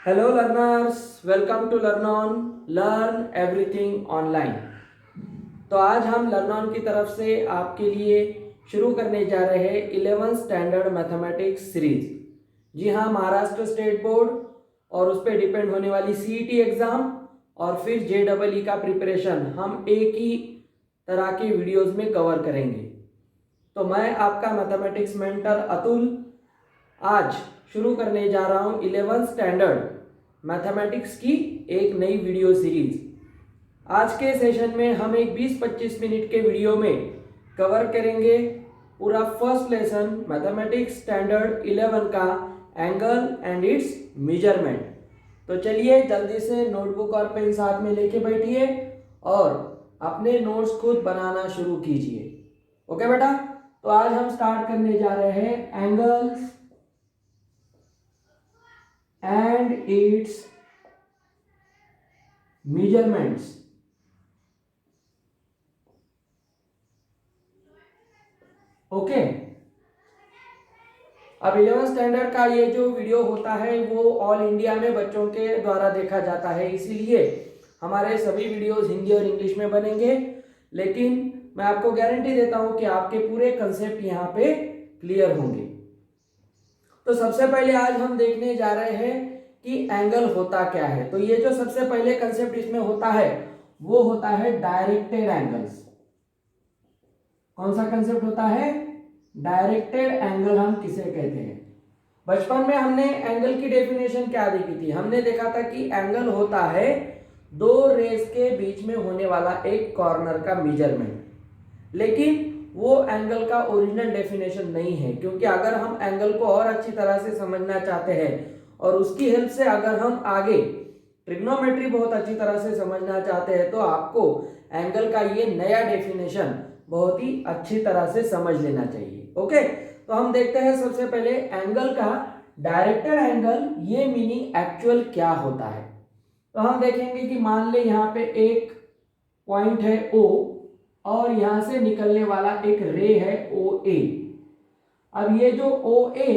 Hello learners, welcome to Learn On learn everything online. तो आज हम लर्न ऑन की तरफ से आपके लिए शुरू करने जा रहे हैं 11th स्टैंडर्ड मैथमेटिक्स सीरीज। जी हाँ, महाराष्ट्र स्टेट बोर्ड और उस पर डिपेंड होने वाली सीईटी एग्ज़ाम और फिर जेईई का प्रिपरेशन हम एक ही तरह के वीडियोस में कवर करेंगे। तो मैं आपका मैथमेटिक्स मेंटर अतुल आज शुरू करने जा रहा हूँ 11th स्टैंडर्ड मैथमेटिक्स की एक नई वीडियो सीरीज। आज के सेशन में हम एक 20-25 मिनट के वीडियो में कवर करेंगे पूरा फर्स्ट लेसन मैथमेटिक्स स्टैंडर्ड 11 का एंगल एंड इट्स मेजरमेंट। तो चलिए जल्दी से नोटबुक और पेन साथ में लेके बैठिए और अपने नोट्स खुद बनाना शुरू कीजिए। ओके बेटा, तो आज हम स्टार्ट करने जा रहे हैं angles and its measurements। Okay, अब 11th स्टैंडर्ड का ये जो वीडियो होता है वो ऑल इंडिया में बच्चों के द्वारा देखा जाता है, इसीलिए हमारे सभी वीडियोस हिंदी और इंग्लिश में बनेंगे। लेकिन मैं आपको गारंटी देता हूं कि आपके पूरे कंसेप्ट यहाँ पे क्लियर होंगे। तो सबसे पहले आज हम देखने जा रहे हैं कि एंगल होता क्या है। तो ये जो सबसे पहले कंसेप्ट इसमें होता है वो होता है डायरेक्टेड एंगल्स। कौन सा कंसेप्ट होता है? डायरेक्टेड एंगल हम किसे कहते हैं? बचपन में हमने एंगल की डेफिनेशन क्या देखी थी? हमने देखा था कि एंगल होता है दो रेस के बीच में होने वाला एक कॉर्नर का मेजरमेंट। लेकिन वो एंगल का ओरिजिनल डेफिनेशन नहीं है, क्योंकि अगर हम एंगल को और अच्छी तरह से समझना चाहते हैं और उसकी हेल्प से अगर हम आगे ट्रिग्नोमेट्री बहुत अच्छी तरह से समझना चाहते हैं तो आपको एंगल का ये नया डेफिनेशन बहुत ही अच्छी तरह से समझ लेना चाहिए। ओके, तो हम देखते हैं सबसे पहले एंगल का डायरेक्टेड एंगल ये मीनिंग एक्चुअल क्या होता है। तो हम देखेंगे कि मान ले यहाँ पे एक पॉइंट है O और यहां से निकलने वाला एक रे है OA। अब ये जो OA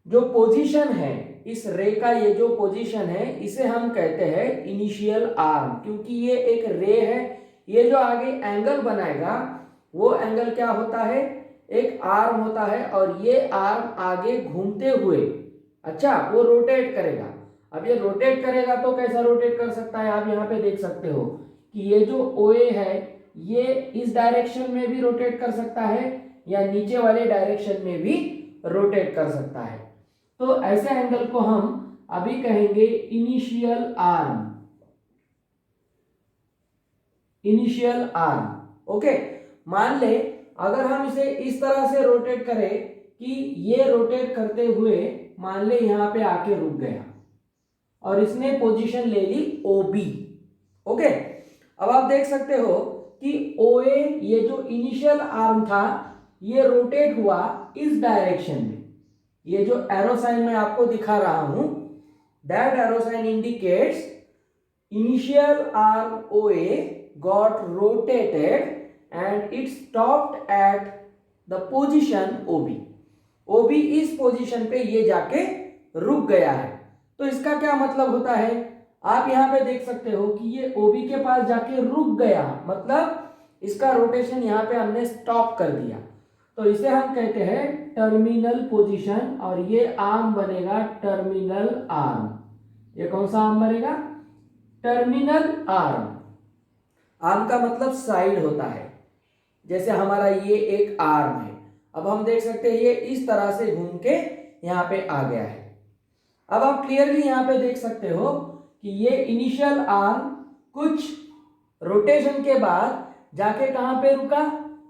जो पोजीशन है, इस रे का ये जो पोजीशन है इसे हम कहते हैं इनिशियल आर्म, क्योंकि ये एक रे है। ये जो आगे एंगल बनाएगा वो एंगल क्या होता है? एक आर्म होता है और ये आर्म आगे घूमते हुए वो रोटेट करेगा। अब ये रोटेट करेगा तो कैसा रोटेट कर सकता है? आप यहाँ पे देख सकते हो कि ये जो OA है ये इस डायरेक्शन में भी रोटेट कर सकता है या नीचे वाले डायरेक्शन में भी रोटेट कर सकता है। तो ऐसे एंगल को हम अभी कहेंगे initial arm. Initial arm. Okay, मान ले अगर हम इसे इस तरह से रोटेट करें कि ये रोटेट करते हुए मान ले यहां पे आके रुक गया और इसने पोजीशन ले ली OB। ओके, अब आप देख सकते हो कि OA ये जो इनिशियल आर्म था ये रोटेट हुआ इस डायरेक्शन में। ये जो एरो साइन मैं आपको दिखा रहा हूं, that arrow sign indicates initial arm OA got rotated and it stopped at the position OB। OB इस पोजीशन पे ये जाके रुक गया है। तो इसका क्या मतलब होता है? आप यहां पे देख सकते हो कि ये OB के पास जाके रुक गया, मतलब इसका रोटेशन यहां पे हमने स्टॉप कर दिया। तो इसे हम कहते हैं टर्मिनल पोजीशन और ये आर्म बनेगा टर्मिनल आर्म। ये कौन सा आर्म बनेगा? Terminal arm. आर्म का मतलब साइड होता है, जैसे हमारा ये एक आर्म है। अब हम देख सकते हैं ये इस तरह से घूम के यहाँ पे आ गया है। अब आप क्लियरली यहाँ पे देख सकते हो कि ये इनिशियल आर्म कुछ रोटेशन के बाद जाके कहां पे रुका?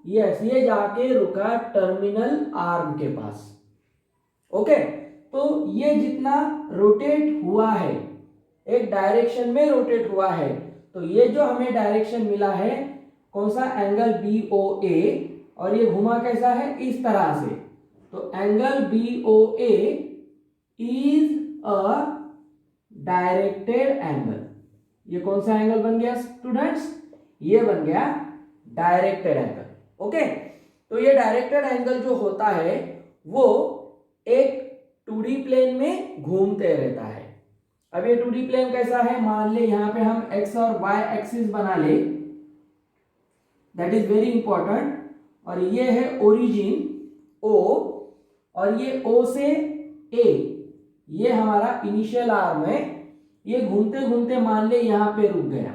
यस, ये जाके रुका टर्मिनल आर्म के पास। ओके, तो ये जितना रोटेट हुआ है, एक डायरेक्शन में रोटेट हुआ है, तो ये जो हमें डायरेक्शन मिला है कौन सा? एंगल BOA, और ये घुमा कैसा है? इस तरह से। तो angle BOA is a directed angle. ये कौन सा एंगल बन गया स्टूडेंट्स? ये बन गया डायरेक्टेड एंगल। ओके, तो ये डायरेक्टेड एंगल जो होता है वो एक 2D प्लेन में घूमते रहता है। अब ये 2D प्लेन कैसा है, मान ले यहाँ पे हम x और y एक्सिस बना ले, दैट इज वेरी इंपॉर्टेंट। और ये है ओरिजिन O, और ये O से A, ये हमारा इनिशियल आर्म है। ये घूमते घूमते मान ले यहाँ पे रुक गया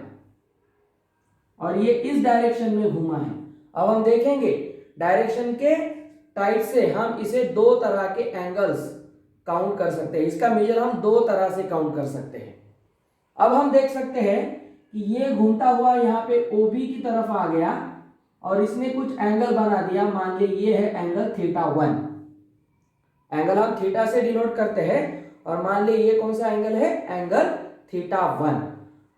और ये इस डायरेक्शन में घूमा है। अब हम देखेंगे डायरेक्शन के टाइप से हम इसे दो तरह के एंगल्स काउंट कर सकते हैं। इसका मेजर हम दो तरह से काउंट कर सकते हैं। अब हम देख सकते हैं कि ये घूमता हुआ यहाँ पे OB की तरफ आ गया और इसने कुछ एंगल बना दिया। मान लीजिए ये है एंगल θ1, एंगल हम थीटा से डिनोट करते हैं, और मान लीजिए ये कौन सा एंगल है, एंगल θ1।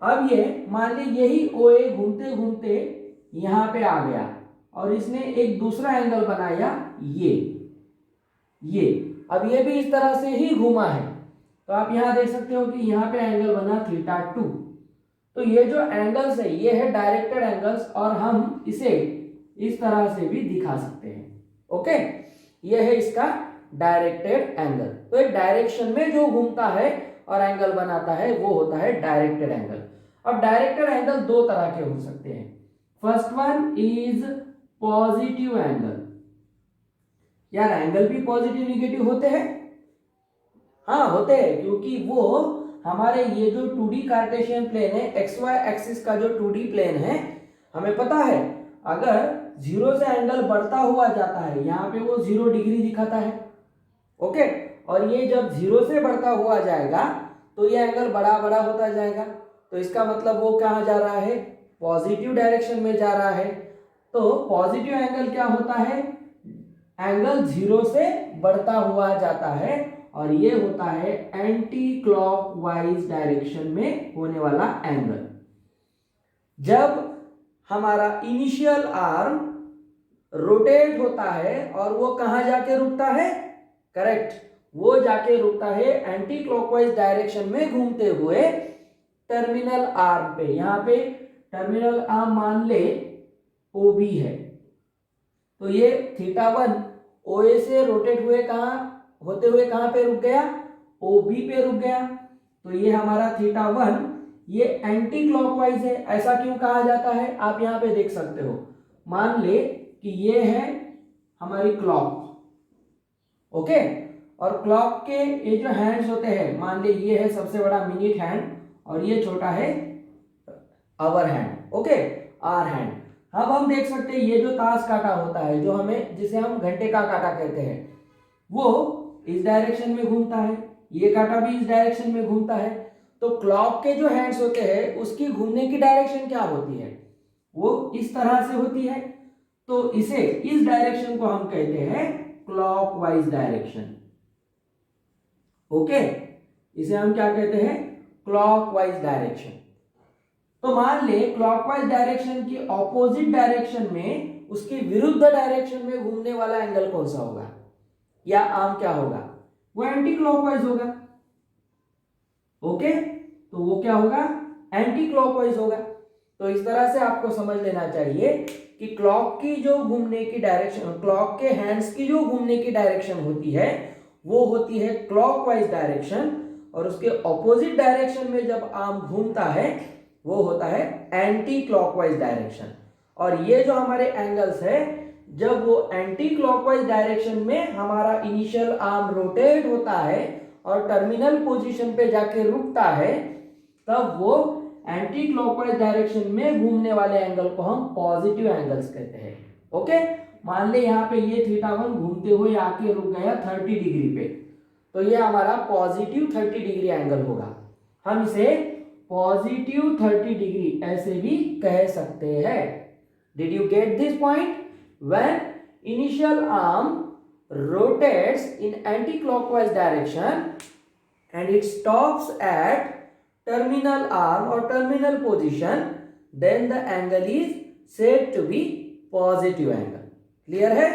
अब ये मान लीजिए यही OA घूमते घूमते यहाँ पे आ गया और इसने एक दूसरा एंगल बनाया ये। अब ये भी इस तरह से ही घूमा है, तो आप यहाँ देख सकते हो कि यहाँ पे एंगल बना θ2। तो ये जो एंगल्स है ये है डायरेक्टेड एंगल्स, और हम इसे इस तरह से भी दिखा सकते हैं। ओके, ये है इसका डायरेक्टेड एंगल। तो एक डायरेक्शन में जो घूमता है और एंगल बनाता है वो होता है डायरेक्टेड एंगल। अब डायरेक्टेड एंगल दो तरह के हो सकते हैं। First one is positive angle. यार एंगल भी पॉजिटिव निगेटिव होते हैं? हाँ होते हैं, क्योंकि वो हमारे ये जो 2D कार्टेशियन प्लेन है, XY एक्सिस का जो 2D प्लेन है, हमें पता है अगर 0 से एंगल बढ़ता हुआ जाता है, यहाँ पे वो 0 डिग्री दिखाता है। ओके, और ये जब 0 से बढ़ता हुआ जाएगा तो ये एंगल बड़ा बड़ा होता जाएगा। तो इसका मतलब वो कहाँ जा रहा है, पॉजिटिव डायरेक्शन में जा रहा है। तो पॉजिटिव एंगल क्या होता है, एंगल 0 से बढ़ता हुआ जाता है, और ये होता है एंटी क्लॉकवाइज डायरेक्शन में होने वाला एंगल। जब हमारा इनिशियल आर्म रोटेट होता है और वो कहां जाके रुकता है, करेक्ट, वो जाके रुकता है एंटी क्लॉकवाइज डायरेक्शन में घूमते हुए टर्मिनल आर्म पे। यहां पे टर्मिनल आर्म मान ले OB है, तो ये θ1 OA से रोटेट हुए होते हुए कहां पे रुक गया, OB पे रुक गया। तो ये हमारा θ1 ये एंटी क्लॉकवाइज है। ऐसा क्यों कहा जाता है, आप यहां पे देख सकते हो। मान ले कि ये है हमारी क्लॉक, ओके, और क्लॉक के ये जो हैंड्स होते हैं, मान ले ये है सबसे बड़ा मिनट हैंड और ये छोटा है hour hand, okay, hour hand. अब हम देख सकते हैं ये जो ताश काटा होता है, जो हमें जिसे हम घंटे का काटा कहते हैं, वो इस डायरेक्शन में घूमता है, ये काटा भी इस डायरेक्शन में घूमता है। तो क्लॉक के जो हैंड्स होते हैं उसकी घूमने की डायरेक्शन क्या होती है, वो इस तरह से होती है। तो इसे, इस डायरेक्शन को हम कहते हैं क्लॉकवाइज डायरेक्शन। ओके, इसे हम क्या कहते हैं, क्लॉकवाइज डायरेक्शन। तो मान ले क्लॉकवाइज डायरेक्शन की ऑपोजिट डायरेक्शन में, उसके विरुद्ध डायरेक्शन में घूमने वाला एंगल कौन सा होगा, या आर्म क्या होगा, वो एंटी क्लॉकवाइज होगा। ओके, तो वो क्या होगा, एंटी क्लॉकवाइज होगा। तो इस तरह से आपको समझ लेना चाहिए कि क्लॉक की जो घूमने की डायरेक्शन, क्लॉक के हैंड्स की जो घूमने की डायरेक्शन होती है वो होती है क्लॉकवाइज डायरेक्शन, और उसके ऑपोजिट डायरेक्शन में जब आर्म घूमता है वो होता है एंटी क्लॉकवाइज डायरेक्शन। और ये जो हमारे एंगल्स है, जब वो एंटी क्लॉकवाइज डायरेक्शन में हमारा इनिशियल आर्म रोटेट होता है और टर्मिनल पोजीशन पे जाके रुकता है, तब वो एंटी क्लॉकवाइज डायरेक्शन में घूमने वाले एंगल को हम पॉजिटिव एंगल्स कहते हैं। ओके, मान ले यहाँ पे ये θ1 घूमते हुए आके रुक गया 30 डिग्री पे, तो ये हमारा पॉजिटिव 30 डिग्री एंगल होगा। हम इसे पॉजिटिव 30 डिग्री ऐसे भी कह सकते हैं। Did you get this point? When initial arm rotates in anti-clockwise direction and it stops at terminal arm or terminal position, then the angle is said to be positive angle. Clear है?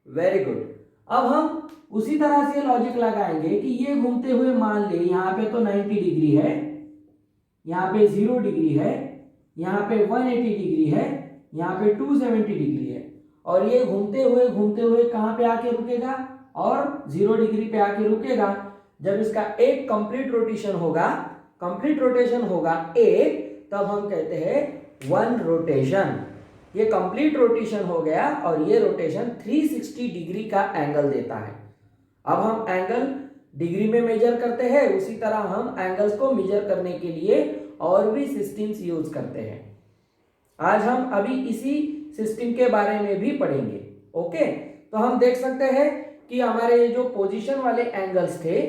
Very good. अब हम उसी तरह से logic लगाएंगे कि ये घूमते हुए मान ले यहाँ पे तो 90 डिग्री है, यहाँ पे 0 डिग्री है, यहाँ पे 180 डिग्री है, यहाँ पे 270 डिग्री है, और ये घूमते हुए कहां पे आके रुकेगा, और 0 डिग्री पे आके रुकेगा। जब इसका एक कंप्लीट रोटेशन होगा कंप्लीट रोटेशन होगा एक, तब हम कहते हैं 1 रोटेशन। ये कंप्लीट रोटेशन हो गया और ये रोटेशन 360 डिग्री का एंगल देता है। अब हम एंगल डिग्री में मेजर करते हैं, उसी तरह हम एंगल्स को मेजर करने के लिए और भी सिस्टम्स यूज करते हैं। आज हम अभी इसी सिस्टम के बारे में भी पढ़ेंगे। ओके, तो हम देख सकते हैं कि हमारे जो पोजीशन वाले एंगल्स थे,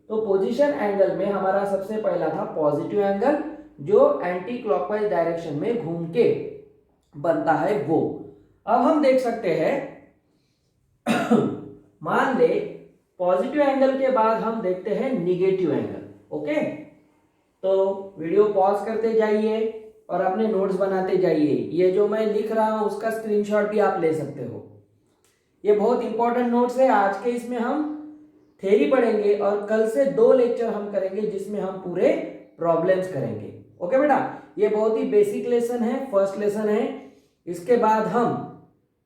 तो पोजीशन एंगल में हमारा सबसे पहला था पॉजिटिव एंगल, जो एंटी क्लॉकवाइज डायरेक्शन में घूम के बनता है वो। अब हम देख सकते हैं मान ले पॉजिटिव एंगल के बाद हम देखते हैं निगेटिव एंगल। ओके, तो वीडियो पॉज करते जाइए और अपने नोट्स बनाते जाइए। ये जो मैं लिख रहा हूं उसका स्क्रीनशॉट भी आप ले सकते हो। ये बहुत इंपॉर्टेंट नोट्स है। आज के इसमें हम थ्योरी पढ़ेंगे और कल से 2 लेक्चर हम करेंगे जिसमें हम पूरे प्रॉब्लम्स करेंगे। ओके बेटा, ये बहुत ही बेसिक लेसन है, फर्स्ट लेसन है। इसके बाद हम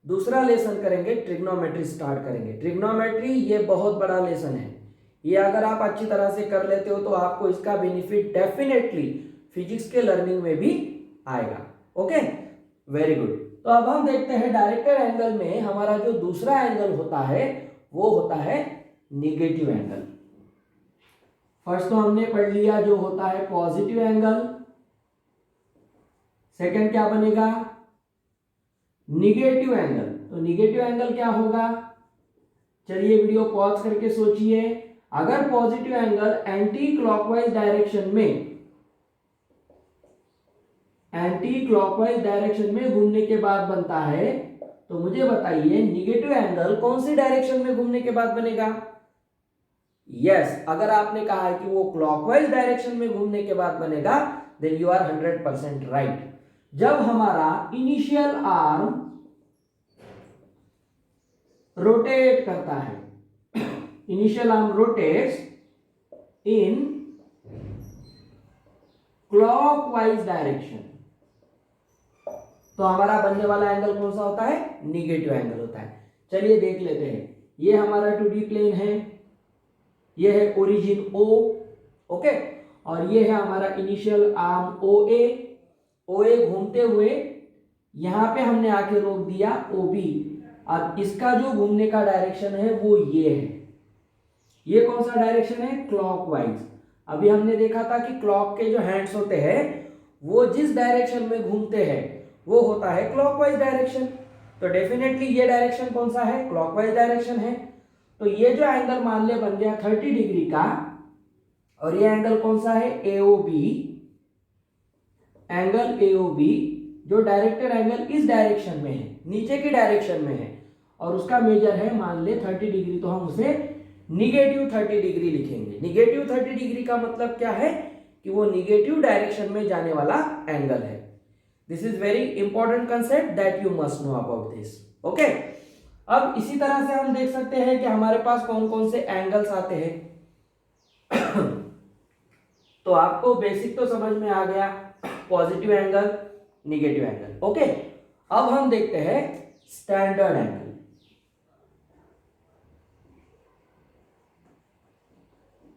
दूसरा लेसन करेंगे, ट्रिग्नोमेट्री स्टार्ट करेंगे। ट्रिग्नोमेट्री ये बहुत बड़ा लेसन है। ये अगर आप अच्छी तरह से कर लेते हो तो आपको इसका बेनिफिट डेफिनेटली फिजिक्स के लर्निंग में भी आएगा। Okay, very good. तो अब हम देखते हैं डायरेक्टेड एंगल में हमारा जो दूसरा एंगल होता है वो होता है निगेटिव एंगल। फर्स्ट तो हमने पढ़ लिया जो होता है पॉजिटिव एंगल। सेकंड क्या बनेगा? Negative angle. तो निगेटिव एंगल क्या होगा? चलिए वीडियो पॉज करके सोचिए। अगर positive angle anti clockwise direction में घूमने के बाद बनता है, तो मुझे बताइए निगेटिव एंगल कौन सी डायरेक्शन में घूमने के बाद बनेगा? यस, अगर आपने कहा है कि वो क्लॉकवाइज डायरेक्शन में घूमने के बाद बनेगा, देन यू आर 100% राइट। जब हमारा इनिशियल आर्म रोटेट करता है, इनिशियल आर्म रोटेट्स इन क्लॉकवाइज डायरेक्शन, तो हमारा बनने वाला एंगल कौन सा होता है? निगेटिव एंगल होता है। चलिए देख लेते हैं। ये हमारा 2D प्लेन है, ये है ओरिजिन O, ओके, और ये है हमारा इनिशियल आर्म OA घूमते हुए यहां पे हमने आके रोक दिया OB। अब इसका जो घूमने का डायरेक्शन है वो ये है। ये कौन सा डायरेक्शन है? क्लॉकवाइज। अभी हमने देखा था कि क्लॉक के जो हैंड्स होते हैं वो जिस डायरेक्शन में घूमते हैं वो होता है क्लॉकवाइज डायरेक्शन। तो डेफिनेटली ये डायरेक्शन कौन सा है? क्लॉकवाइज डायरेक्शन है। तो ये जो एंगल मान ले बन गया 30 डिग्री का, और ये एंगल कौन सा है? AOB। एंगल AOB जो डायरेक्टेड एंगल इस डायरेक्शन में है, नीचे की डायरेक्शन में है, और उसका मेजर है मान ले 30 डिग्री, तो हम उसे निगेटिव 30 डिग्री लिखेंगे। निगेटिव 30 डिग्री का मतलब क्या है? कि वो निगेटिव डायरेक्शन में जाने वाला एंगल है। This is very important concept that you must know about this. Okay, अब इसी तरह से हम देख सकते हैं कि हमारे पास कौन कौन से एंगल्स आते हैं। तो आपको बेसिक तो समझ में आ गया, positive angle, negative angle. Okay, अब हम देखते हैं स्टैंडर्ड एंगल।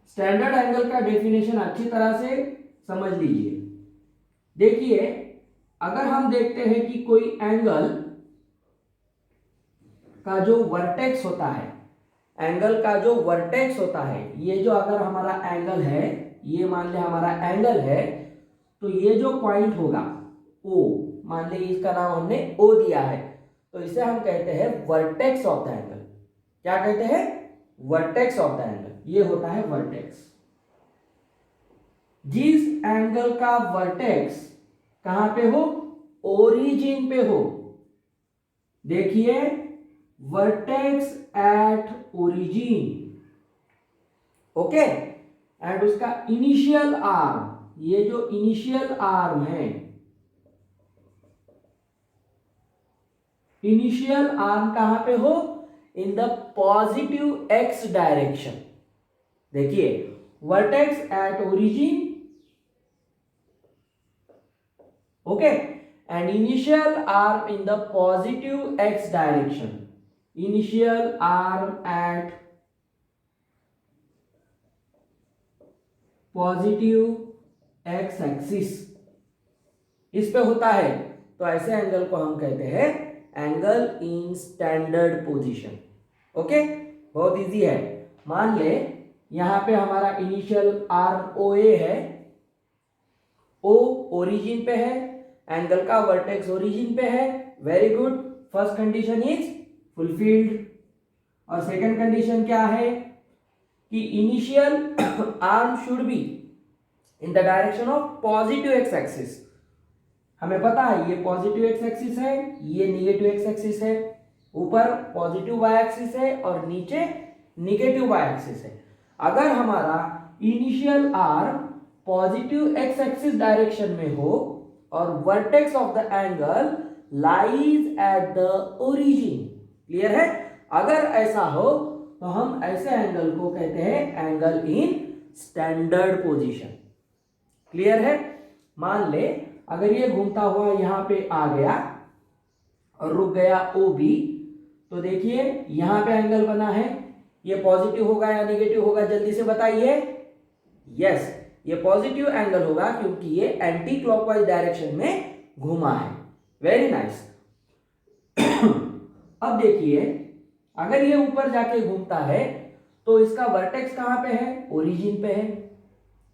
स्टैंडर्ड एंगल का डेफिनेशन अच्छी तरह से समझ लीजिए। देखिए, अगर हम देखते हैं कि कोई एंगल का जो वर्टेक्स होता है, एंगल का जो वर्टेक्स होता है, ये जो अगर हमारा एंगल है, ये मान ले हमारा एंगल है, तो ये जो पॉइंट होगा O, मान ले इसका नाम हमने O दिया है, तो इसे हम कहते हैं वर्टेक्स ऑफ द एंगल। क्या कहते हैं? Vertex of the angle. ये होता है वर्टेक्स। जिस एंगल का वर्टेक्स कहां पे हो? ओरिजिन पे हो। देखिए, vertex at origin, okay, and उसका इनिशियल आर्म, ये जो इनिशियल आर्म है, इनिशियल आर्म कहां पे हो? In the positive x direction. देखिए, vertex at origin, okay, and initial arm in the positive x direction. Initial arm at positive x axis इस पे होता है, तो ऐसे एंगल को हम कहते हैं angle in standard position. Okay, बहुत इजी है। मान ले यहां पे हमारा इनिशियल आर्म ओ ए है, ओ ओरिजिन पे है, एंगल का वर्टेक्स ओरिजिन पे है। Very good, first condition is fulfilled. और सेकंड कंडीशन क्या है कि initial arm should be in the direction of positive X axis. हमें पता है ये पॉजिटिव एक्स एक्सिस है, ये निगेटिव एक्स एक्सिस है, ऊपर पॉजिटिव वाई एक्सिस है और नीचे निगेटिव वाई एक्सिस है। अगर हमारा initial arm positive X axis direction में हो और vertex of the angle lies at the origin, clear है? अगर ऐसा हो तो हम ऐसे एंगल को कहते हैं angle in standard position. Clear है? मान ले अगर ये घूमता हुआ यहां पे आ गया और रुक गया ओ बी, तो देखिए यहां पे एंगल बना है, ये पॉजिटिव होगा या नेगेटिव होगा, जल्दी से बताइए। यस, ये पॉजिटिव एंगल होगा क्योंकि ये एंटी क्लॉकवाइज डायरेक्शन में घूमा है। Very nice. अब देखिए अगर ये ऊपर जाके घूमता है तो इसका वर्टेक्स कहां पे है? ओरिजिन पे है,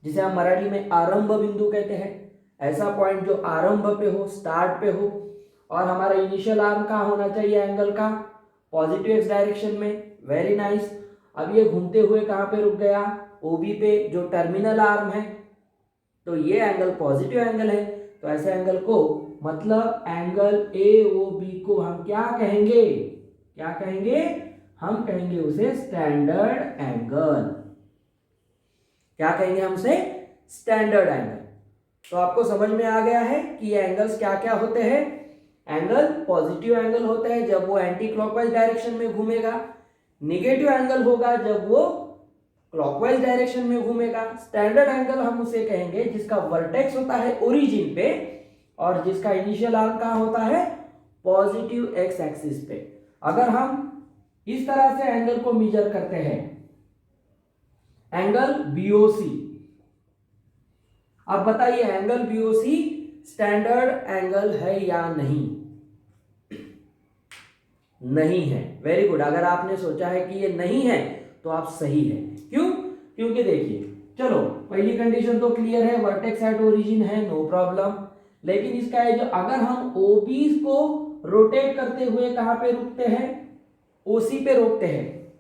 जिसे हम मराठी में आरंभ बिंदु कहते हैं। ऐसा पॉइंट जो आरंभ पे हो, स्टार्ट पे हो। और हमारा इनिशियल आर्म कहां होना चाहिए एंगल का? पॉजिटिव एक्स डायरेक्शन में। Very nice. अब ये घूमते हुए कहां पे रुक गया? ओबी पे, जो टर्मिनल आर्म है। तो ये एंगल पॉजिटिव एंगल है, तो ऐसे एंगल को मतलब एंगल ए ओ बी को हम क्या कहेंगे? क्या कहेंगे? हम कहेंगे उसे स्टैंडर्ड एंगल। क्या कहेंगे हम उसे? Standard angle. तो आपको समझ में आ गया है कि ये एंगल्स क्या क्या होते हैं। एंगल पॉजिटिव एंगल होता है जब वो एंटी क्लॉकवाइज डायरेक्शन में घूमेगा, निगेटिव एंगल होगा जब वो क्लॉकवाइज डायरेक्शन में घूमेगा। स्टैंडर्ड एंगल हम उसे कहेंगे जिसका वर्टेक्स होता है ओरिजिन पे और जिसका इनिशियल आर्म कहां होता है? पॉजिटिव एक्स एक्सिस पे। अगर हम इस तरह से एंगल को मेजर करते हैं, एंगल बीओसी, अब बताइए एंगल बीओसी स्टैंडर्ड एंगल है या नहीं? नहीं है। Very good. अगर आपने सोचा है कि ये नहीं है तो आप सही है। क्यों? क्योंकि देखिए, चलो पहली कंडीशन तो क्लियर है, वर्टेक्स एट ओरिजिन है, नो प्रॉब्लम। लेकिन इसका है जो अगर हम ओबी को रोटेट करते हुए कहां पे रुकते हैं? ओसी पे रोकते हैं।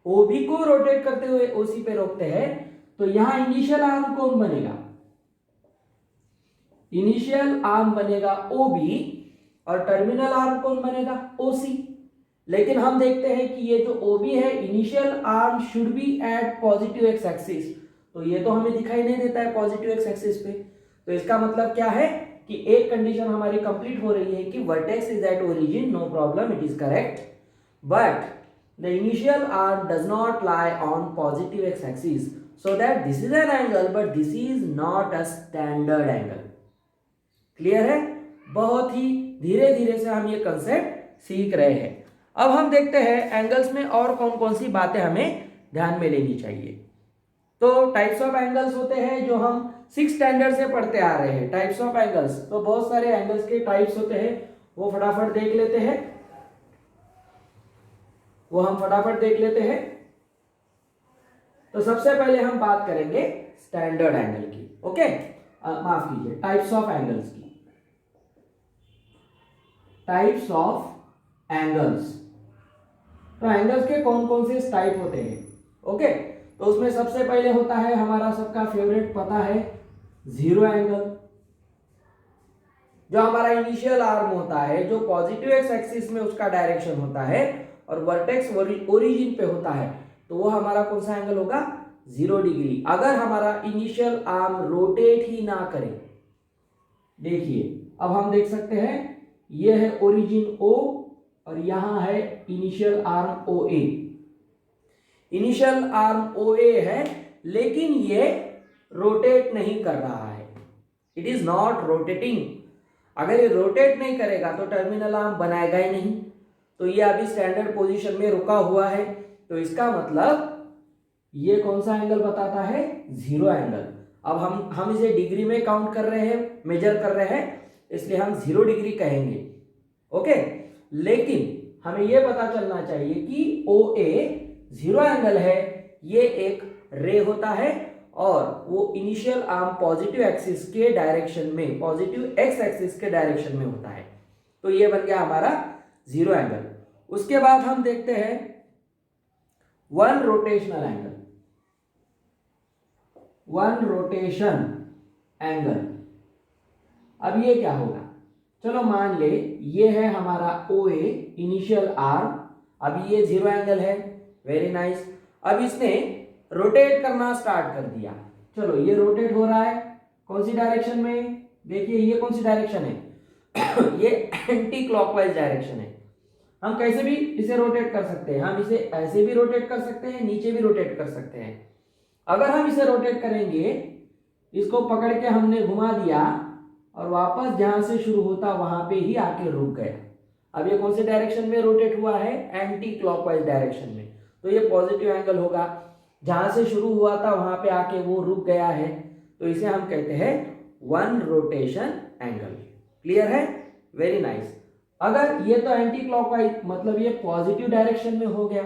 ओबी को रोटेट करते हुए ओसी पे रोकते हैं, तो यहां इनिशियल आर्म कौन बनेगा? इनिशियल आर्म बनेगा ओबी और टर्मिनल आर्म कौन बनेगा? ओसी। लेकिन हम देखते हैं कि ये जो ओबी है, initial arm should be at positive X axis, तो ये तो हमें दिखाई नहीं देता है पॉजिटिव एक्स एक्सिस पे। तो इसका मतलब क्या है कि एक कंडीशन हमारी कंप्लीट हो रही है कि vertex is at origin, no problem, it is correct, but the initial arm does not lie on positive x axis, so that this is an angle but this is not a standard angle. Clear है? बहुत ही धीरे धीरे से हम ये concept सीख रहे हैं। अब हम देखते हैं एंगल्स में और कौन कौन सी बातें हमें ध्यान में लेनी चाहिए। तो टाइप्स ऑफ एंगल्स होते हैं जो हम 6 स्टैंडर्ड से पढ़ते आ रहे हैं। टाइप्स ऑफ एंगल्स, तो बहुत सारे एंगल्स के टाइप्स होते हैं, वो फटाफट देख लेते हैं। तो सबसे पहले हम बात करेंगे स्टैंडर्ड एंगल की। ओके, माफ कीजिए, टाइप्स ऑफ एंगल्स की। टाइप्स ऑफ एंगल्स, तो एंगल्स के कौन कौन से टाइप होते हैं? ओके, तो उसमें सबसे पहले होता है हमारा सबका फेवरेट, पता है, जीरो एंगल। जो हमारा इनिशियल आर्म होता है, जो पॉजिटिव एक्स एक्सिस में उसका डायरेक्शन होता है और वर्टेक्स ओरिजिन पे होता है, तो वो हमारा कौन सा एंगल होगा? 0 डिग्री। अगर हमारा इनिशियल आर्म रोटेट ही ना करे, देखिए अब हम देख सकते हैं ये है ओरिजिन O और यहां है initial arm OA। Initial arm OA है लेकिन ये रोटेट नहीं कर रहा है, इट इज नॉट रोटेटिंग। अगर ये रोटेट नहीं करेगा तो टर्मिनल आर्म बनाएगा ही नहीं, तो ये अभी स्टैंडर्ड पोजीशन में रुका हुआ है। तो इसका मतलब ये कौन सा एंगल बताता है? 0 एंगल। अब हम इसे डिग्री में काउंट कर रहे हैं, मेजर कर रहे हैं, इसलिए हम 0 डिग्री कहेंगे। ओके, लेकिन हमें यह पता चलना चाहिए कि OA 0 एंगल है, ये एक रे होता है और वो इनिशियल आर्म पॉजिटिव एक्सिस के डायरेक्शन में, पॉजिटिव एक्स एक्सिस के डायरेक्शन में होता है। तो ये बन गया हमारा 0 एंगल। उसके बाद हम देखते हैं 1 रोटेशनल एंगल, 1 रोटेशन एंगल। अब ये क्या होगा, चलो मान ले ये है हमारा OA इनिशियल आर्म, अब ये 0 एंगल है, वेरी नाइस। अब इसने रोटेट करना स्टार्ट कर दिया, चलो ये रोटेट हो रहा है, कौन सी डायरेक्शन में, देखिए ये कौन सी डायरेक्शन है ये एंटी क्लॉकवाइज डायरेक्शन है। हम कैसे भी इसे रोटेट कर सकते हैं, हम इसे ऐसे भी रोटेट कर सकते हैं, नीचे भी रोटेट कर सकते हैं। अगर हम इसे रोटेट करेंगे, इसको पकड़ के हमने घुमा दिया और वापस जहां से शुरू होता वहां पे ही आके रुक गया। अब ये कौन से डायरेक्शन में रोटेट हुआ है, एंटी क्लॉकवाइज डायरेक्शन में, तो ये पॉजिटिव एंगल होगा। जहां से शुरू हुआ था वहां पे आके वो रुक गया है, तो इसे हम कहते हैं 1 रोटेशन एंगल। क्लियर है, वेरी नाइस। अगर ये तो एंटी क्लॉकवाइज मतलब ये पॉजिटिव डायरेक्शन में हो गया।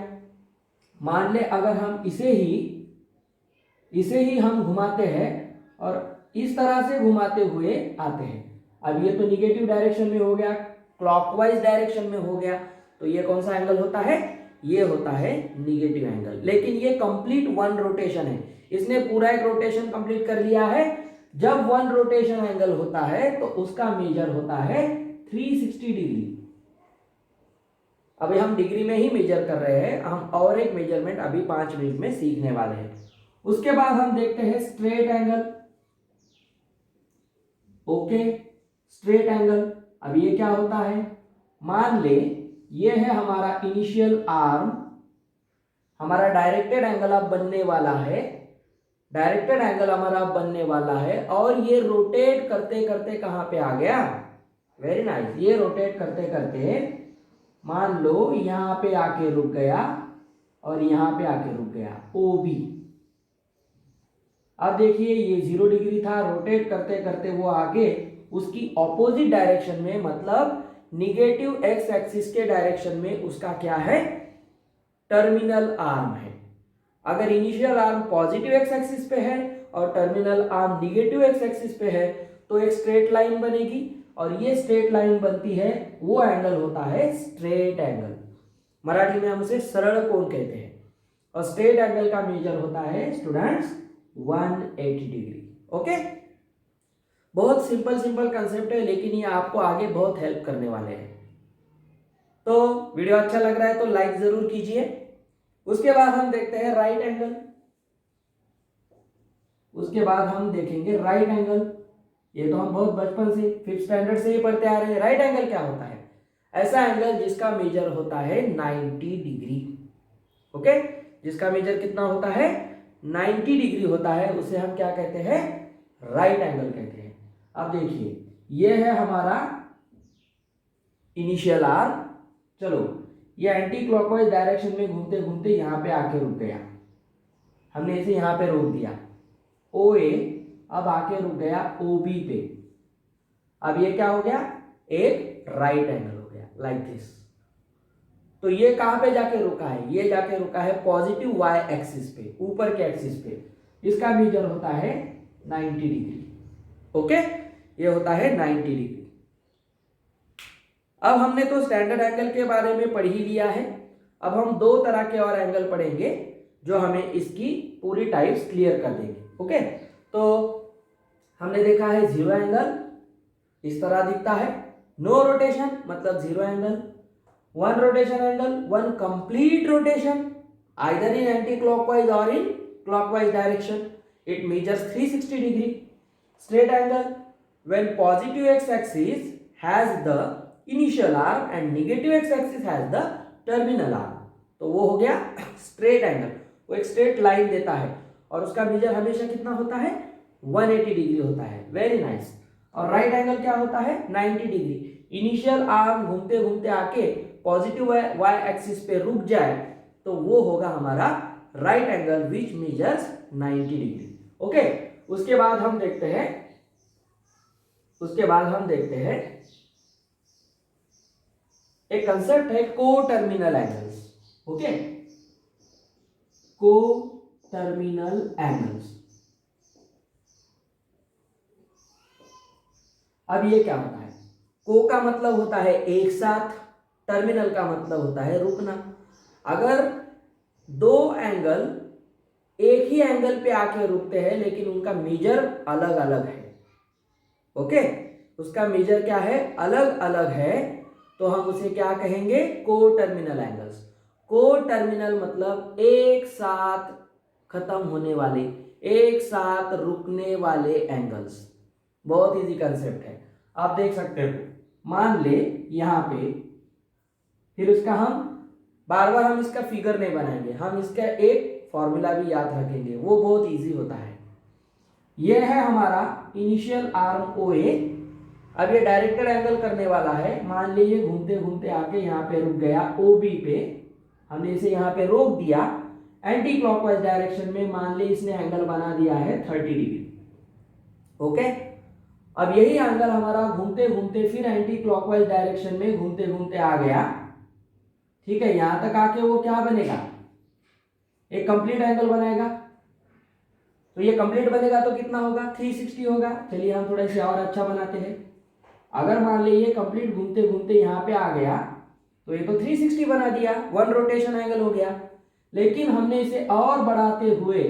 मान ले अगर हम इसे ही हम घुमाते हैं और इस तरह से घुमाते हुए आते हैं, अब ये तो निगेटिव डायरेक्शन में हो गया, क्लॉकवाइज डायरेक्शन में हो गया, तो ये कौन सा एंगल होता है, ये होता है निगेटिव एंगल। लेकिन ये कंप्लीट 1 रोटेशन है, इसने पूरा एक रोटेशन कंप्लीट कर लिया है। जब 1 रोटेशन एंगल होता है तो उसका मेजर होता है 360 डिग्री। अभी हम डिग्री में ही मेजर कर रहे हैं, हम और एक मेजरमेंट अभी 5 मिनट में सीखने वाले हैं। उसके बाद हम देखते हैं straight angle. Okay, straight angle, अब ये क्या होता है, मान ले ये है हमारा इनिशियल आर्म, हमारा डायरेक्टेड एंगल अब बनने वाला है, डायरेक्टेड एंगल हमारा बनने वाला है, और ये रोटेट करते करते कहां पे आ गया, वेरी नाइस, ये रोटेट करते करते मान लो यहां पे आके रुक गया और यहां पे आके रुक गया, OB। अब देखिए ये 0 डिग्री था, रोटेट करते करते वो आगे उसकी ऑपोजिट डायरेक्शन में, मतलब निगेटिव एक्स एक्सिस के डायरेक्शन में उसका क्या है, टर्मिनल आर्म है। अगर initial arm positive X axis पे है और terminal arm negative x axis पे है तो एक स्ट्रेट लाइन बनेगी, और ये स्ट्रेट लाइन बनती है, वो एंगल होता है स्ट्रेट एंगल। मराठी में हम उसे सरल कोण कहते हैं, और स्ट्रेट एंगल का मेजर होता है स्टूडेंट्स 180 डिग्री। ओके, बहुत सिंपल कंसेप्ट है, लेकिन ये आपको आगे बहुत हेल्प करने वाले हैं। तो वीडियो अच्छा लग रहा है तो लाइक जरूर कीजिए। उसके बाद हम देखते हैं राइट एंगल। उसके बाद हम देखेंगे राइट एंगल। ये तो हम बहुत बचपन से 5th स्टैंडर्ड से ही पढ़ते आ रहे हैं। राइट एंगल क्या होता है, ऐसा एंगल जिसका मेजर होता है 90 डिग्री। ओके, जिसका मेजर कितना होता है, 90 डिग्री होता है, उसे हम क्या कहते हैं, राइट एंगल कहते हैं। अब देखिए ये है हमारा इनिशियल आर्म, चलो ये एंटी क्लॉकवाइज डायरेक्शन में घूमते घूमते यहां पे आके रुक गया, हमने इसे यहां पे रोक दिया, OA अब आके रुक गया OB पे। अब ये क्या हो गया, एक राइट एंगल हो गया, लाइक दिस। तो ये कहां पे जाके रुका है, ये जाके रुका है पॉजिटिव Y एक्सिस पे, ऊपर के एक्सिस पे। इसका मेजर होता है 90 डिग्री। ओके, ये होता है 90 डिग्री। अब हमने तो स्टैंडर्ड एंगल के बारे में पढ़ ही लिया है, अब हम 2 तरह के और एंगल पढ़ेंगे जो हमें इसकी पूरी टाइप्स क्लियर कर देंगे। ओके, तो हमने देखा है 0 एंगल, इस तरह दिखता है, नो रोटेशन मतलब 0 angle, 1 rotation angle, 1 complete rotation either in anticlockwise और in clockwise direction, it measures 360 degree. Straight angle when positive x axis has the initial arm and negative x axis has the terminal arm, तो वो हो गया straight angle, वो एक straight line देता है और उसका मेजर हमेशा कितना होता है, 180 डिग्री होता है, वेरी नाइस। और राइट एंगल क्या होता है, 90 डिग्री। इनिशियल आर्म घूमते घूमते आके पॉजिटिव y एक्सिस पे रुक जाए तो वो होगा हमारा right angle which measures 90 degree. Okay, उसके बाद हम देखते हैं एक कंसेप्ट है को टर्मिनल एंगल्स। ओके, को टर्मिनल एंगल्स। अब ये क्या होता है? को का मतलब होता है एक साथ, टर्मिनल का मतलब होता है रुकना। अगर दो एंगल एक ही एंगल पे आके रुकते हैं लेकिन उनका मेजर अलग अलग है, ओके, उसका मेजर क्या है? अलग अलग है, तो हम उसे क्या कहेंगे? को टर्मिनल एंगल्स। को टर्मिनल मतलब एक साथ खत्म होने वाले, एक साथ रुकने वाले एंगल्स। बहुत इजी कंसेप्ट है, आप देख सकते हो। मान ले यहां पे, फिर उसका हम बार बार हम इसका फिगर नहीं बनाएंगे, हम इसका एक फॉर्मूला भी याद रखेंगे, वो बहुत इजी होता है। ये है हमारा इनिशियल आर्म ओ ए। अब ये डायरेक्टेड एंगल करने वाला है। मान लीजिए घूमते घूमते आके यहाँ पे रुक गया ओ बी पे, हमने इसे यहाँ पे रोक दिया एंटी क्लॉकवाइज डायरेक्शन में। मान ली इसने एंगल बना दिया है 30 डिग्री। ओके, अब यही एंगल हमारा घूमते घूमते फिर एंटी क्लॉकवाइज डायरेक्शन में घूमते घूमते आ गया, ठीक है। यहां तक आके वो क्या बनेगा? एक कंप्लीट एंगल बनाएगा। तो ये कंप्लीट बनेगा तो कितना होगा? 360 होगा। चलिए हम थोड़ा इसे और अच्छा बनाते हैं। अगर मान लीजिए ये कंप्लीट घूमते घूमते यहाँ पे आ गया तो ये तो 360 बना दिया, वन रोटेशन एंगल हो गया। लेकिन हमने इसे और बढ़ाते हुए,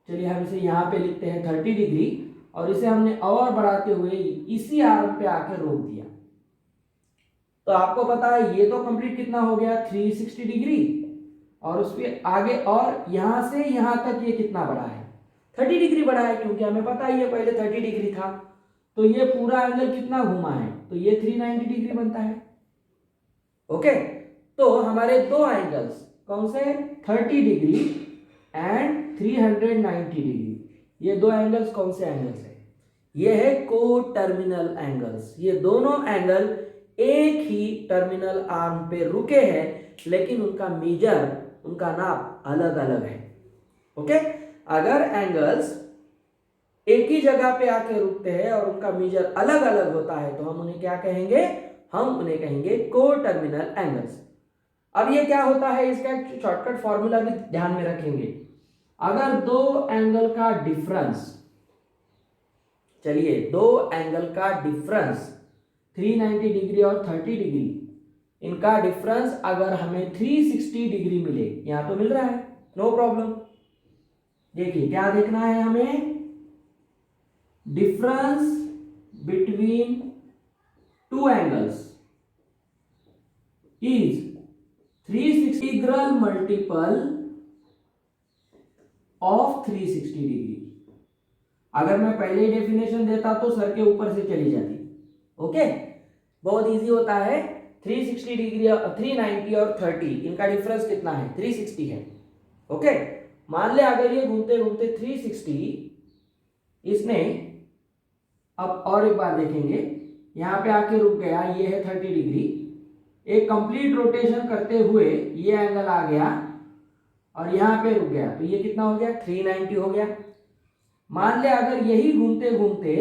चलिए हम इसे यहाँ पे लिखते हैं 30 डिग्री, और इसे हमने और बढ़ाते हुए इसी आर्म पे आके रोक दिया। तो आपको पता है ये तो कंप्लीट कितना हो गया? 360 डिग्री, और उसके आगे और यहां से यहां तक ये कितना बढ़ा है? 30 डिग्री बढ़ा है, क्योंकि हमें पता ही है पहले 30 डिग्री था। तो ये पूरा एंगल कितना घुमा है? तो ये 390 डिग्री बनता है। ओके, तो हमारे दो एंगल्स कौन से? 30 डिग्री एंड 390 डिग्री। ये दो एंगल्स कौन से एंगल्स है? ये है को टर्मिनल एंगल्स। ये दोनों एंगल एक ही टर्मिनल आर्म पे रुके हैं, लेकिन उनका मेजर, उनका नाप अलग अलग है। ओके, अगर एंगल्स एक ही जगह पे आके रुकते हैं और उनका मेजर अलग अलग होता है तो हम उन्हें क्या कहेंगे? हम उन्हें कहेंगे को टर्मिनल एंगल्स। अब ये क्या होता है, इसका एक शॉर्टकट फॉर्मूला भी ध्यान में रखेंगे। अगर दो एंगल का डिफरेंस, चलिए दो एंगल का डिफरेंस 390 डिग्री और 30 डिग्री, इनका डिफरेंस अगर हमें 360 डिग्री मिले, यहां तो मिल रहा है, नो प्रॉब्लम। देखिए क्या देखना है हमें? Difference between two angles is 360 integral multiple of 360 degree. अगर मैं पहले डेफिनेशन देता तो सर के ऊपर से चली जाती। ओके, बहुत इजी होता है। 360 डिग्री, 390 और 30, इनका डिफरेंस कितना है? 360 है। ओके, मान ले अगर ये घूमते घूमते 360, इसने अब और एक बार देखेंगे, यहां पे आके रुक गया, ये है 30 डिग्री। एक कंप्लीट रोटेशन करते हुए ये एंगल आ गया और यहां पे रुक गया, तो ये कितना हो गया? 390 हो गया। मान ले अगर यही घूमते घूमते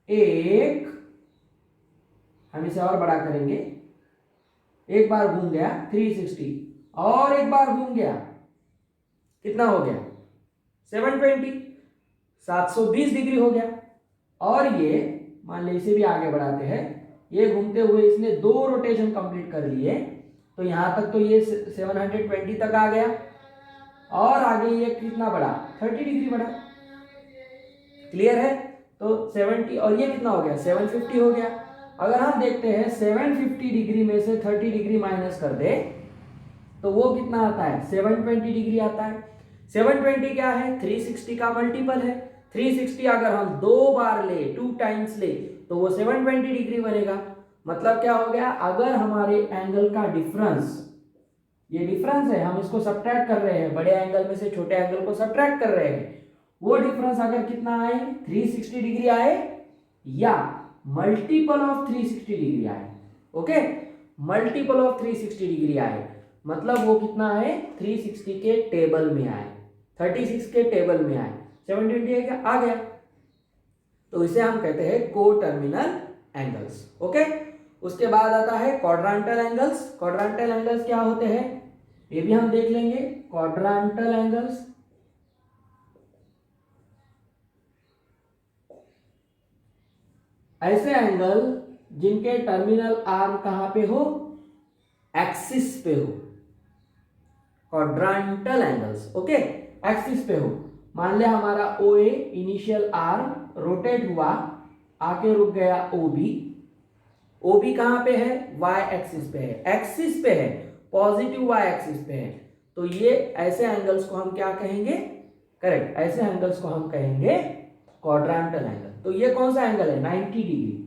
एक, हम इसे और बड़ा करेंगे, एक बार घूम गया 360 और एक बार घूम गया, कितना हो गया? 720, 720 डिग्री हो गया। और ये मान लीजिए इसे भी आगे बढ़ाते हैं, ये घूमते हुए इसने दो रोटेशन कंप्लीट कर लिए, तो यहां तक तो ये 720 तक आ गया, और आगे ये कितना बढ़ा? 30 डिग्री बढ़ा। क्लियर है? तो 70 और ये कितना हो गया? 750 हो गया। अगर हम देखते हैं 750 डिग्री में से 30 डिग्री माइनस कर दे तो वो कितना आता है? 720 डिग्री आता है। 720 क्या है? 360 का मल्टीपल है। 360 अगर हम दो बार ले, 2 टाइम्स ले, तो वो 720 डिग्री बनेगा। मतलब क्या हो गया? अगर हमारे एंगल का डिफरेंस, ये डिफरेंस है, हम इसको सब्ट्रैक्ट कर रहे हैं, बड़े एंगल में से छोटे एंगल को सब्ट्रैक्ट कर रहे हैं, वो डिफरेंस अगर कितना आए? 360 डिग्री आए या मल्टीपल ऑफ 360 डिग्री आए। ओके, मल्टीपल ऑफ 360 डिग्री आए, मतलब वो कितना आए? 360 के टेबल में आए, 36 के टेबल में आए। 720 है क्या, आ गया। तो इसे हम कहते हैं को टर्मिनल एंगल्स। ओके, उसके बाद आता है क्वाड्रेंटल एंगल्स। क्वाड्रेंटल एंगल्स क्या होते हैं ये भी हम देख लेंगे। क्वाड्रेंटल एंगल्स ऐसे एंगल जिनके टर्मिनल आर्म कहां पे हो, एक्सिस पे हो, क्वाड्रेंटल एंगल्स। ओके, एक्सिस पे हो। मान ले हमारा ओ ए इनिशियल आर्म रोटेट हुआ, आके रुक गया ओ बी। ओ बी कहां पे है, वाई एक्सिस पे है, एक्सिस पे है, पॉजिटिव वाई एक्सिस पे है। तो ये ऐसे एंगल्स को हम क्या कहेंगे, करेक्ट, ऐसे एंगल्स को हम कहेंगे क्वाड्रेंटल एंगल। तो ये कौन सा एंगल है, 90 डिग्री।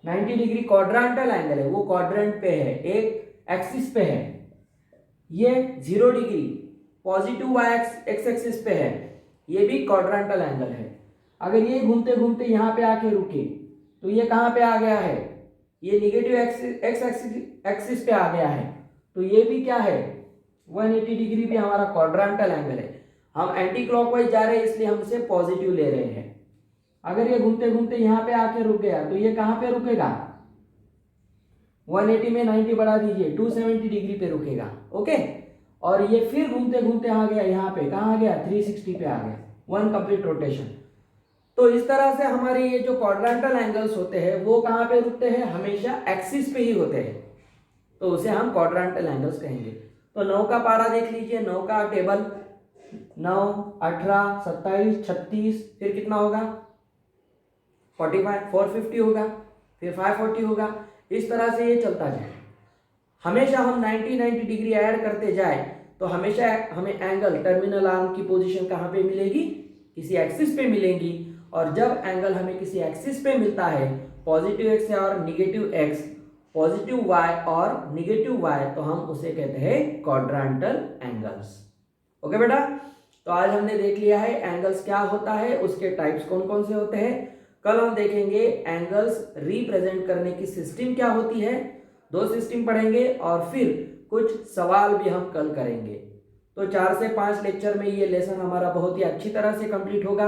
90 डिग्री क्वाड्रेंटल एंगल है, वो क्वाड्रेंट पे है, एक एक्सिस पे है। ये 0 degree positive Y X axis पे है, ये भी क्वाड्रेंटल एंगल है। अगर ये घूमते घूमते यहां पे आके रुके तो ये कहां पे आ गया है, ये निगेटिव एक्स एक्सिस पे आ गया है। तो ये भी क्या है, 180 डिग्री भी हमारा क्वाड्रेंटल एंगल है। हम एंटी क्लॉकवाइज जा रहे हैं इसलिए हम इसे पॉजिटिव ले रहे हैं। अगर ये घूमते घूमते यहां पे आके रुक गया तो ये कहां पे रुकेगा, 180 में 90 बढ़ा दीजिए, 270 डिग्री पे रुकेगा। ओके, और ये फिर घूमते घूमते आ गया यहाँ पे, कहाँ आ गया, 360 पे आ गया, 1 कंप्लीट रोटेशन। तो इस तरह से हमारे ये जो क्वाड्रेंटल एंगल्स होते हैं वो कहाँ पे रुकते हैं, हमेशा एक्सिस पे ही होते हैं। तो उसे हम क्वाड्रेंटल एंगल्स कहेंगे। तो 9 का पारा देख लीजिए, 9 का टेबल, 9, 18, 27, 36, फिर कितना होगा 45, 450 होगा, फिर 540 होगा। इस तरह से ये चलता जाए। हमेशा हम 90 डिग्री ऐड करते जाए तो हमेशा हमें एंगल टर्मिनल आर्म की पोजीशन कहाँ पे मिलेगी, किसी एक्सिस पे मिलेंगी। और जब एंगल हमें किसी एक्सिस पे मिलता है, पॉजिटिव एक्स और निगेटिव एक्स, पॉजिटिव वाई और निगेटिव वाई, तो हम उसे कहते हैं क्वाड्रेंटल एंगल्स। ओके बेटा, तो आज हमने देख लिया है एंगल्स क्या होता है, उसके टाइप्स कौन कौन से होते हैं। कल हम देखेंगे एंगल्स रिप्रेजेंट करने की सिस्टम क्या होती है, 2 सिस्टम पढ़ेंगे और फिर कुछ सवाल भी हम कल करेंगे। तो 4 से 5 लेक्चर में ये लेसन हमारा बहुत ही अच्छी तरह से कंप्लीट होगा।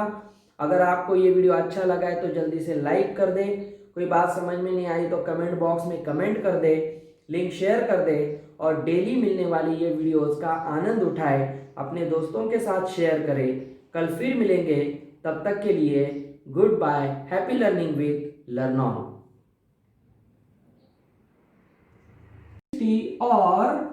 अगर आपको ये वीडियो अच्छा लगा है तो जल्दी से लाइक कर दें, कोई बात समझ में नहीं आई तो कमेंट बॉक्स में कमेंट कर दे, लिंक शेयर कर दे और डेली मिलने वाली ये वीडियोस का आनंद उठाए, अपने दोस्तों के साथ शेयर करें। कल फिर मिलेंगे, तब तक के लिए good bye, happy learning with Learn On. और